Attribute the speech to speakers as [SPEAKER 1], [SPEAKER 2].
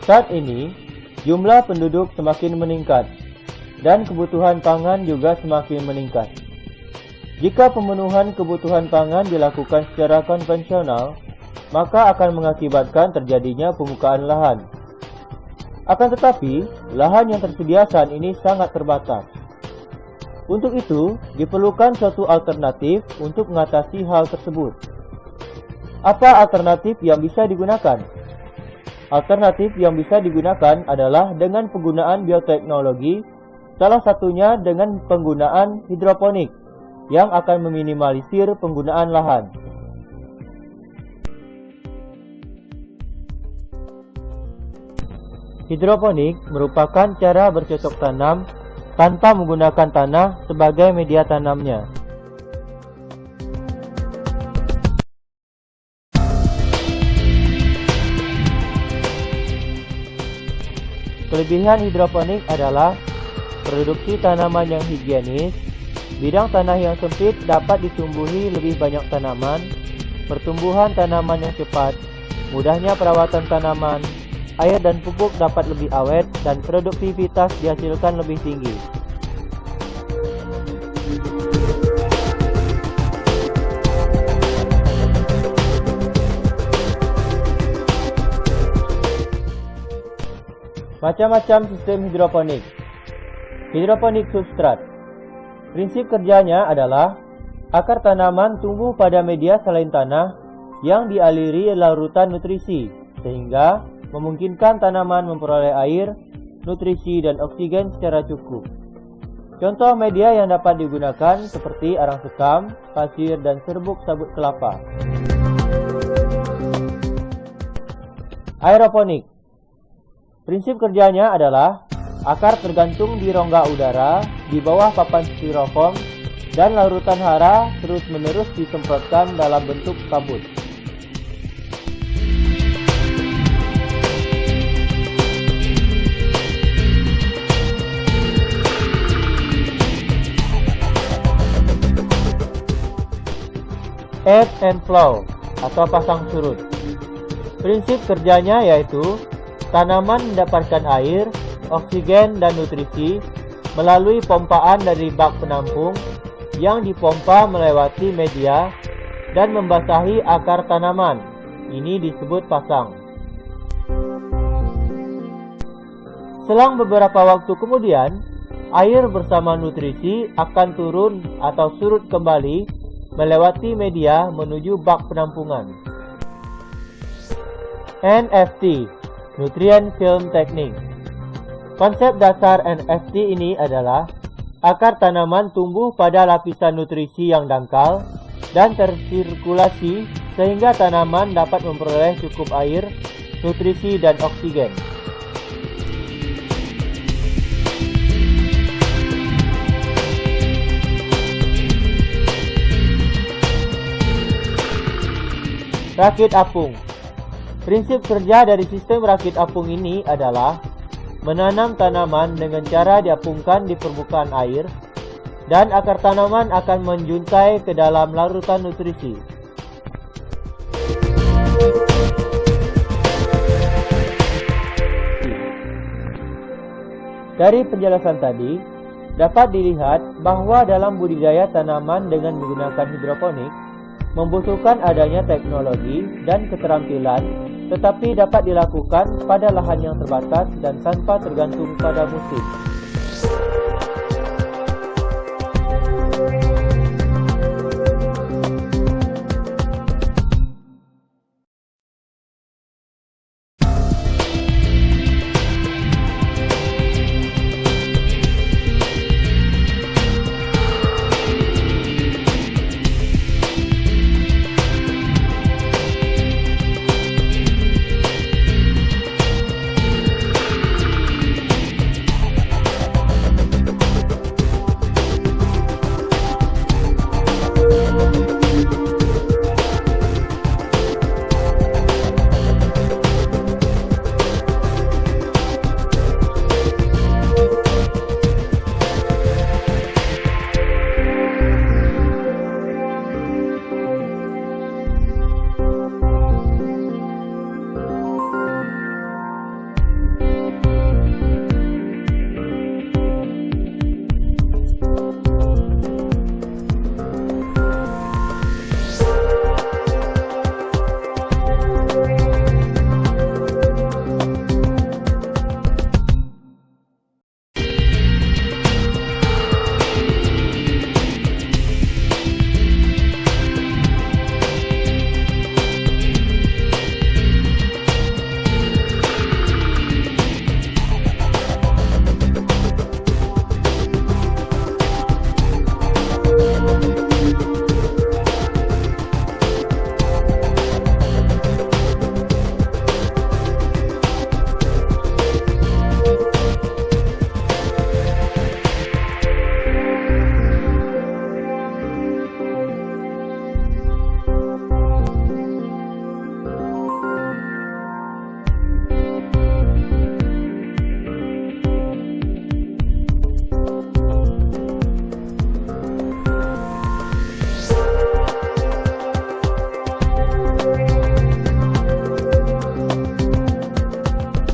[SPEAKER 1] Saat ini, jumlah penduduk semakin meningkat dan kebutuhan pangan juga semakin meningkat. Jika pemenuhan kebutuhan pangan dilakukan secara konvensional, maka akan mengakibatkan terjadinya pembukaan lahan. Akan tetapi, lahan yang tersedia saat ini sangat terbatas. Untuk itu, diperlukan suatu alternatif untuk mengatasi hal tersebut. Apa alternatif yang bisa digunakan? Alternatif yang bisa digunakan adalah dengan penggunaan bioteknologi, salah satunya dengan penggunaan hidroponik yang akan meminimalisir penggunaan lahan. Hidroponik merupakan cara bercocok tanam tanpa menggunakan tanah sebagai media tanamnya. Kelebihan hidroponik adalah produksi tanaman yang higienis, bidang tanah yang sempit dapat ditumbuhi lebih banyak tanaman, pertumbuhan tanaman yang cepat, mudahnya perawatan tanaman, air dan pupuk dapat lebih awet, dan produktivitas dihasilkan lebih tinggi. Macam-macam sistem hidroponik. Hidroponik substrat. Prinsip kerjanya adalah akar tanaman tumbuh pada media selain tanah yang dialiri larutan nutrisi, sehingga memungkinkan tanaman memperoleh air, nutrisi, dan oksigen secara cukup. Contoh media yang dapat digunakan seperti arang sekam, pasir, dan serbuk sabut kelapa. Aeroponik. Prinsip kerjanya adalah akar tergantung di rongga udara di bawah papan styrofoam dan larutan hara terus-menerus disemprotkan dalam bentuk kabut. Ebb and flow atau pasang surut. Prinsip kerjanya yaitu tanaman mendapatkan air, oksigen, dan nutrisi melalui pompaan dari bak penampung yang dipompa melewati media dan membasahi akar tanaman. Ini disebut pasang. Selang beberapa waktu kemudian, air bersama nutrisi akan turun atau surut kembali melewati media menuju bak penampungan. NFT, Nutrient Film Technique. Konsep dasar NFT ini adalah akar tanaman tumbuh pada lapisan nutrisi yang dangkal dan tersirkulasi sehingga tanaman dapat memperoleh cukup air, nutrisi, dan oksigen. Rakit apung. Prinsip kerja dari sistem rakit apung ini adalah menanam tanaman dengan cara diapungkan di permukaan air dan akar tanaman akan menjuntai ke dalam larutan nutrisi. Dari penjelasan tadi, dapat dilihat bahwa dalam budidaya tanaman dengan menggunakan hidroponik membutuhkan adanya teknologi dan keterampilan, tetapi dapat dilakukan pada lahan yang terbatas dan tanpa tergantung pada musim.